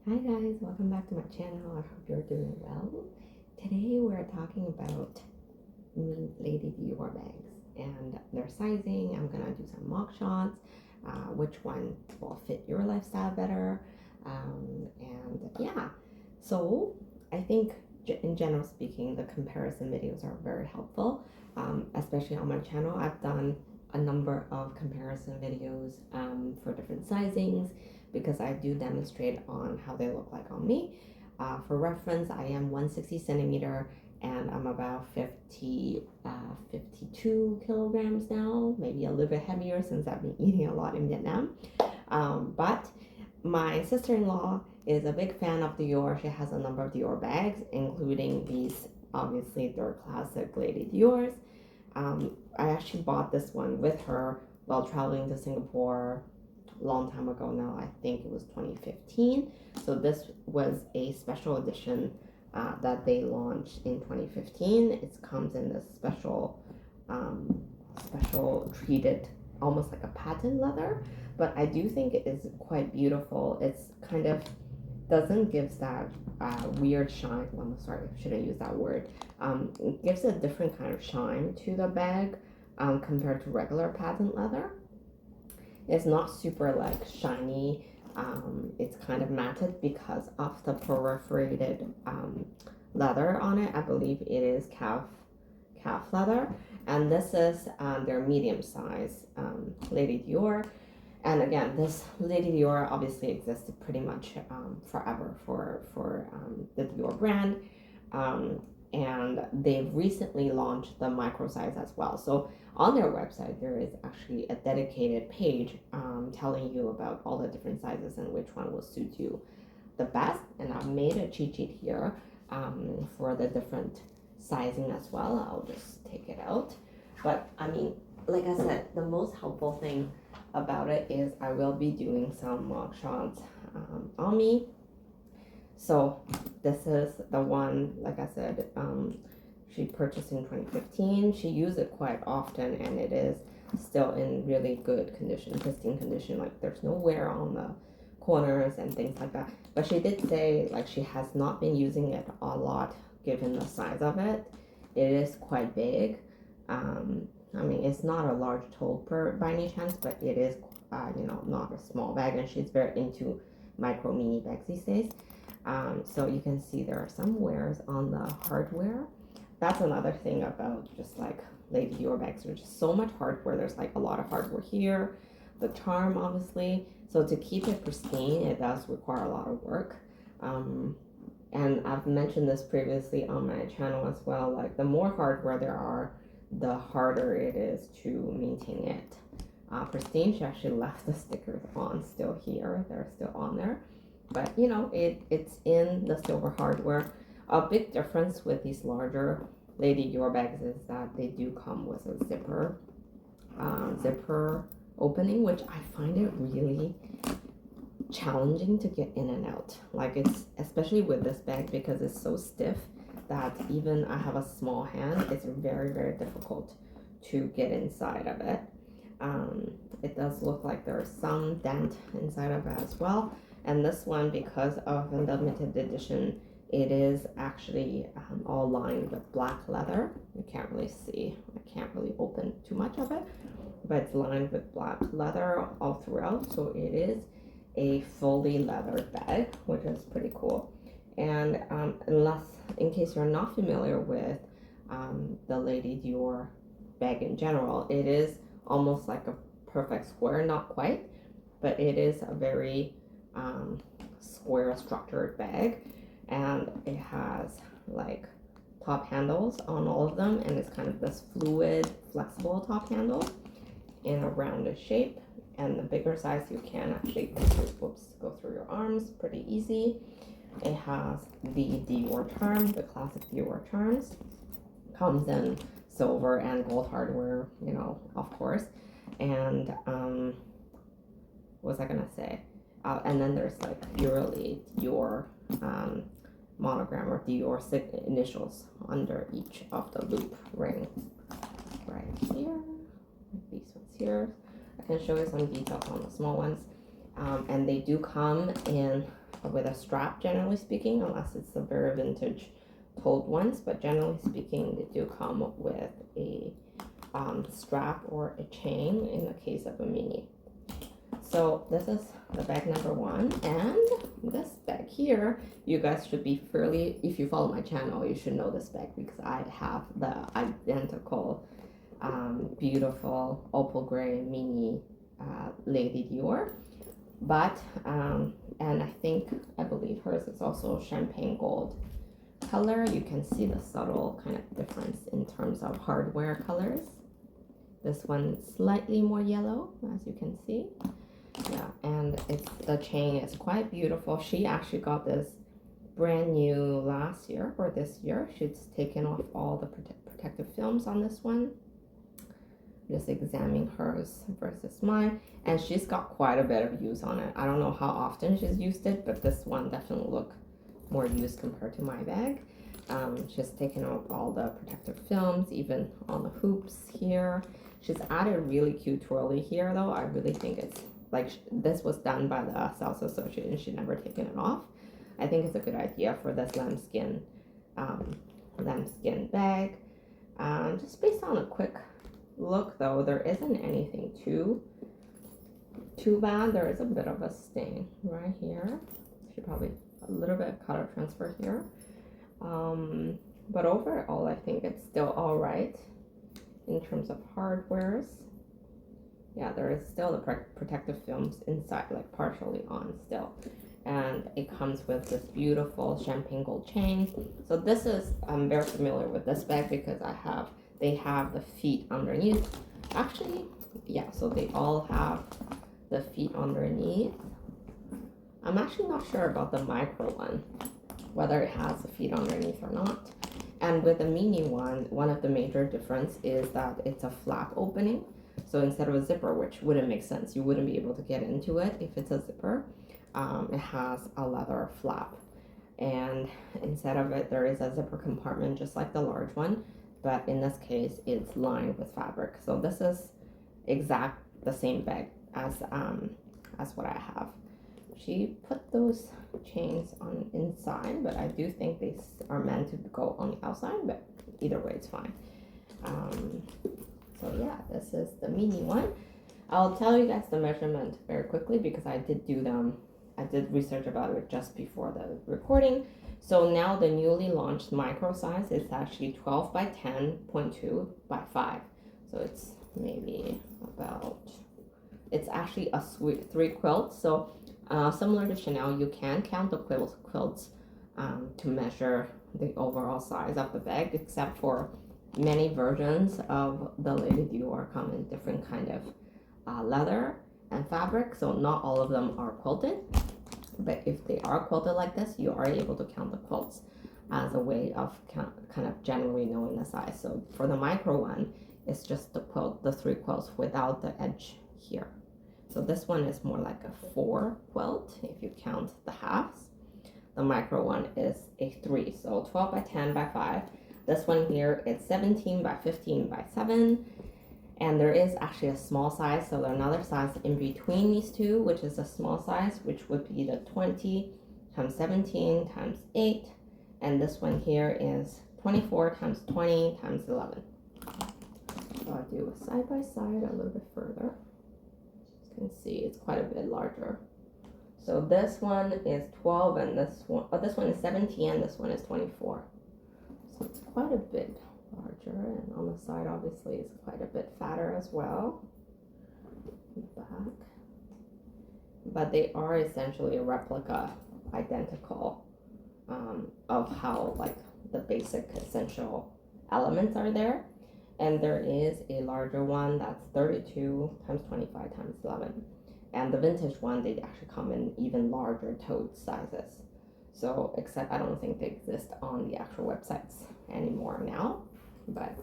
Hi guys, welcome back to my channel. I hope you're doing well. Today we're talking about Lady Dior bags and their sizing. I'm gonna do some mock shots, which one will fit your lifestyle better, and yeah. So I think in general speaking, the comparison videos are very helpful, especially on my channel. I've done a number of comparison videos for different sizings because I do demonstrate on how they look like on me. For reference, I am 160 centimeter and I'm about 52 kilograms now, maybe a little bit heavier since I've been eating a lot in Vietnam. But my sister-in-law is a big fan of Dior. She has a number of Dior bags, including these, obviously, their classic Lady Dior's. I actually bought this one with her while traveling to Singapore long time ago now. I think it was 2015. So this was a special edition that they launched in 2015. It comes in this special treated, almost like a patent leather, but I do think it is quite beautiful. It's kind of doesn't give that weird shine. Well, I'm sorry, I shouldn't use that word. It gives a different kind of shine to the bag compared to regular patent leather. It's not super like shiny. It's kind of matted because of the perforated leather on it. I believe it is calf leather, and this is their medium size Lady Dior. And again, this Lady Dior obviously existed pretty much forever for the Dior brand. And they've recently launched the micro size as well. So on their website, there is actually a dedicated page telling you about all the different sizes and which one will suit you the best. And I've made a cheat sheet here for the different sizing as well. I'll just take it out. But I mean, like I said, the most helpful thing about it is I will be doing some mock shots on me. So this is the one, like I said, she purchased in 2015. She used it quite often and it is still in really good condition, pristine condition. Like there's no wear on the corners and things like that. But she did say like she has not been using it a lot given the size of it. It is quite big. I mean, it's not a large tote by any chance, but it is, not a small bag. And she's very into micro mini bags these days. So you can see there are some wears on the hardware. That's another thing about just like Lady Dior bags. There's just so much hardware. There's like a lot of hardware here. The charm, obviously. So to keep it pristine, it does require a lot of work. And I've mentioned this previously on my channel as well. Like the more hardware there are, the harder it is to maintain it pristine. She actually left the stickers on still here. They're still on there. But it's in the silver hardware. A big difference with these larger Lady Dior bags is that they do come with a zipper opening, which I find it really challenging to get in and out. Like it's especially with this bag because it's so stiff that even I have a small hand, it's very, very difficult to get inside of it. It does look like there's some dent inside of it as well. And this one, because of the limited edition, it is actually all lined with black leather. You can't really see, I can't really open too much of it, but it's lined with black leather all throughout. So it is a fully leathered bag, which is pretty cool. And in case you're not familiar with the Lady Dior bag in general, it is almost like a perfect square, not quite, but it is a very square structured bag, and it has like top handles on all of them, and it's kind of this fluid, flexible top handle in a rounded shape. And the bigger size, you can actually go through your arms pretty easy. It has the Dior charm, the classic Dior charms. Comes in silver and gold hardware, of course. And what was I gonna say? And then there's like purely Dior monogram or Dior initials under each of the loop ring right here. These ones here. I can show you some details on the small ones. And they do come in with a strap, generally speaking, unless it's the very vintage told ones. But generally speaking, they do come with a strap or a chain in the case of a mini. So this is the bag number one, and this bag here, you guys should be fairly, if you follow my channel, you should know this bag because I have the identical beautiful opal gray mini Lady Dior, but and I believe hers is also champagne gold color. You can see the subtle kind of difference in terms of hardware colors. This one slightly more yellow, as you can see. Yeah, and the chain is quite beautiful. She actually got this brand new last year or this year. She's taken off all the protective films on this one. Just examining hers versus mine, and she's got quite a bit of use on it. I don't know how often she's used it, but this one definitely look more used compared to my bag. She's taken out all the protective films, even on the hoops here. She's added really cute twirly here though. I really think it's like this was done by the sales associate and she never taken it off. I think it's a good idea for this lambskin bag. Just based on a quick look though, there isn't anything too bad. There is a bit of a stain right here. Should probably a little bit of color transfer here. But overall I think it's still all right in terms of hardwares. Yeah, there is still the protective films inside, like partially on still. And it comes with this beautiful champagne gold chain. So this is, I'm very familiar with this bag because they have the feet underneath. Actually, yeah, so they all have the feet underneath. I'm actually not sure about the micro one, whether it has the feet underneath or not. And with the mini one of the major difference is that it's a flap opening. So instead of a zipper, which wouldn't make sense, you wouldn't be able to get into it if it's a zipper. It has a leather flap. And instead of it, there is a zipper compartment just like the large one. But in this case, it's lined with fabric. So this is exact the same bag as what I have. She put those chains on inside, but I do think they are meant to go on the outside, but either way it's fine. So yeah, this is the mini one. I'll tell you guys the measurement very quickly because I did research about it just before the recording. So now the newly launched micro size is actually 12 by 10.2 by 5. So it's maybe about, it's actually a 3 quilt. So similar to Chanel, you can count the quilts to measure the overall size of the bag, except for many versions of the Lady Dior come in different kind of leather and fabric. So not all of them are quilted. But if they are quilted like this, you are able to count the quilts as a way of kind of generally knowing the size. So for the micro one, it's just the quilt, the 3 quilts without the edge here. So this one is more like a 4 quilt if you count the halves. The micro one is a 3, so 12 by 10 by 5. This one here is 17 by 15 by 7. And there is actually a small size, so there's another size in between these two, which is a small size, which would be the 20 times 17 times 8. And this one here is 24 times 20 times 11. So I'll do a side by side a little bit further. As you can see, it's quite a bit larger. So this one is 12 and this one is 17 and this one is 24. So it's quite a bit larger, and on the side obviously it's quite a bit fatter as well. Back, but they are essentially a replica, identical, of how like the basic essential elements are there. And there is a larger one that's 32 times 25 times 11, and the vintage one they actually come in even larger tote sizes. So except I don't think they exist on the actual websites anymore now. But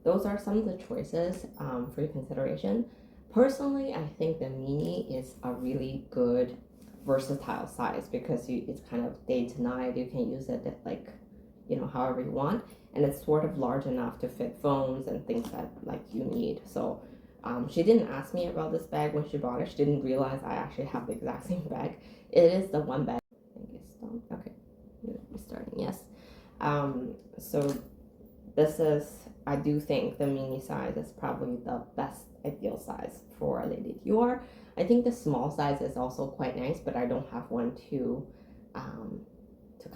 those are some of the choices for your consideration. Personally, I think the mini is a really good versatile size because it's kind of day to night. You can use it at like, however you want. And it's sort of large enough to fit phones and things that like you need. So she didn't ask me about this bag when she bought it. She didn't realize I actually have the exact same bag. It is the one bag. Okay, restarting. Yes. So this is, I do think the mini size is probably the best ideal size for Lady Dior. I think the small size is also quite nice, but I don't have one to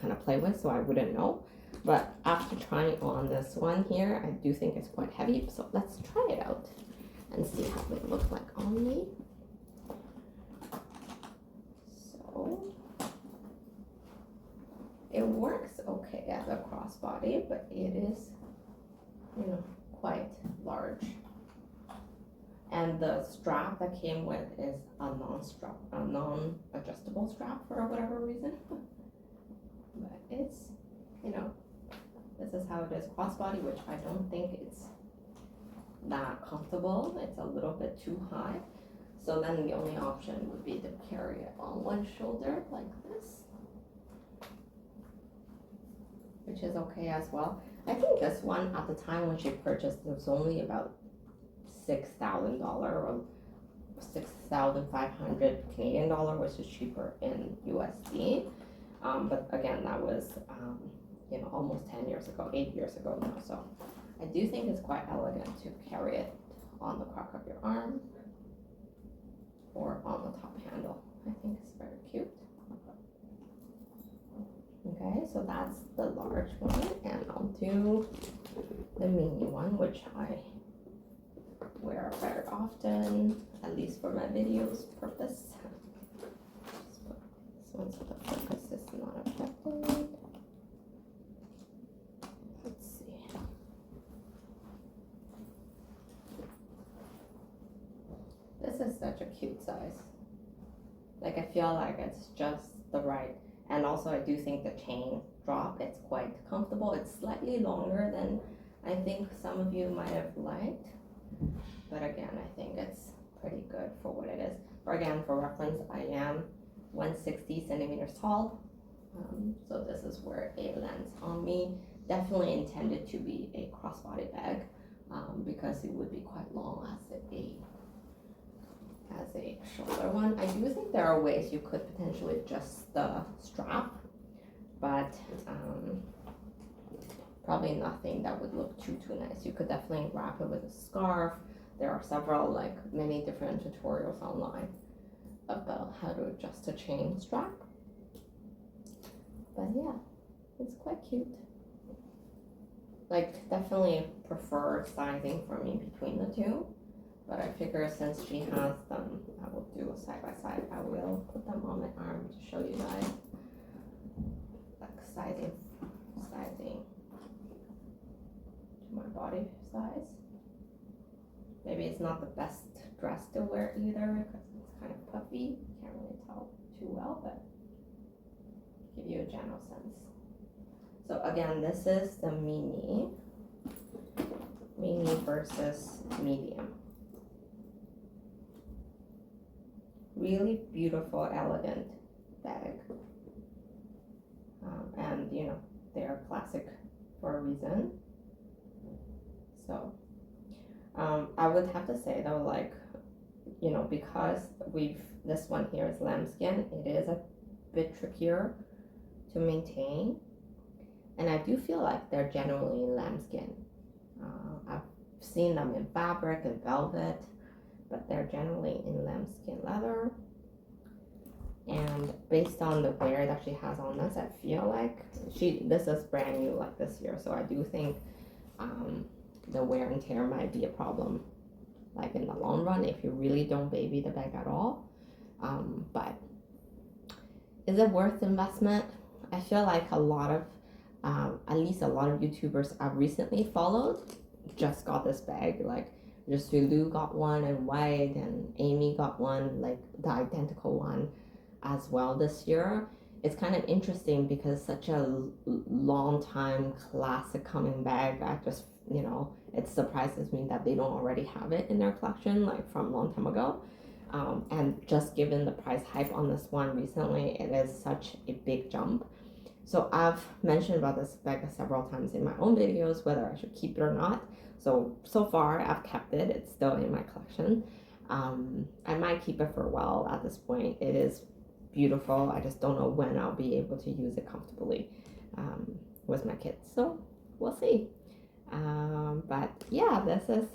kind of play with, so I wouldn't know. But after trying on this one here, I do think it's quite heavy. So let's try it out and see how they look like on me. So it works okay as a crossbody, but it is, quite large. And the strap that came with is a non-adjustable strap for whatever reason. But it's, this is how it is crossbody, which I don't think it's that comfortable. It's a little bit too high. So then the only option would be to carry it on one shoulder like this, which is okay as well. I think this one at the time when she purchased it was only about $6,000 or 6,500 Canadian dollar, which is cheaper in USD. But again, that was almost 10 years ago, 8 years ago now. So I do think it's quite elegant to carry it on the crook of your arm or on the top handle. I think it's very cute. Okay, so that's the large one, and I'll do the mini one, which I wear very often, at least for my videos purpose. Just put this one so the focus is not affected. Let's see. This is such a cute size. Like, I feel like it's just the right. And also I do think the chain drop, it's quite comfortable. It's slightly longer than I think some of you might have liked. But again, I think it's pretty good for what it is. For reference, I am 160 centimeters tall. So this is where it lands on me. Definitely intended to be a crossbody bag because it would be quite long as a shoulder one. I do think there are ways you could potentially adjust the strap, but probably nothing that would look too nice. You could definitely wrap it with a scarf. There are several, many different tutorials online about how to adjust a chain strap. But yeah, it's quite cute. Definitely prefer sizing for me between the two. But I figure since she has them, I will do a side by side. I will put them on my arm to show you guys, sizing to my body size. Maybe it's not the best dress to wear either because it's kind of puffy. Can't really tell too well, but give you a general sense. So again, this is the mini versus medium. Really beautiful, elegant bag. And they are classic for a reason. So I would have to say though, because this one here is lambskin, it is a bit trickier to maintain. And I do feel like they're generally lambskin. I've seen them in fabric and velvet, but they're generally in lambskin leather. And based on the wear that she has on this, I feel like this is brand new this year, so I do think the wear and tear might be a problem in the long run if you really don't baby the bag at all. But is it worth the investment? I feel like a lot of at least a lot of YouTubers I've recently followed just got this bag. Just Lou got one in white, and Amy got one, the identical one as well this year. It's kind of interesting because such a long time classic coming bag. I just, it surprises me that they don't already have it in their collection, from a long time ago. And just given the price hype on this one recently, it is such a big jump. So I've mentioned about this bag several times in my own videos, whether I should keep it or not. So far I've kept it. It's still in my collection. I might keep it for a while at this point. It is beautiful. I just don't know when I'll be able to use it comfortably with my kids. So we'll see. But yeah, this is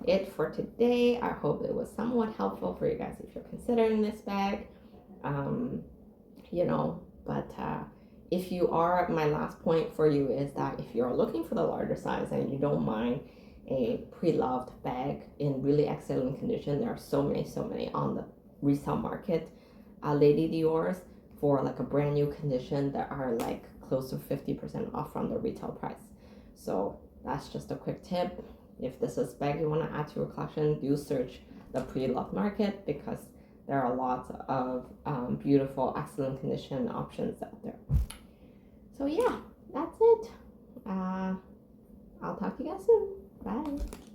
it for today. I hope it was somewhat helpful for you guys if you're considering this bag. You know, but if you are, my last point for you is that if you're looking for the larger size and you don't mind a pre-loved bag in really excellent condition, there are so many on the resale market. Lady Dior's for like a brand new condition that are like close to 50% off from the retail price. So that's just a quick tip. If this is a bag you want to add to your collection, do search the pre-loved market because there are lots of beautiful, excellent condition options out there. So yeah, that's it. I'll talk to you guys soon. Bye.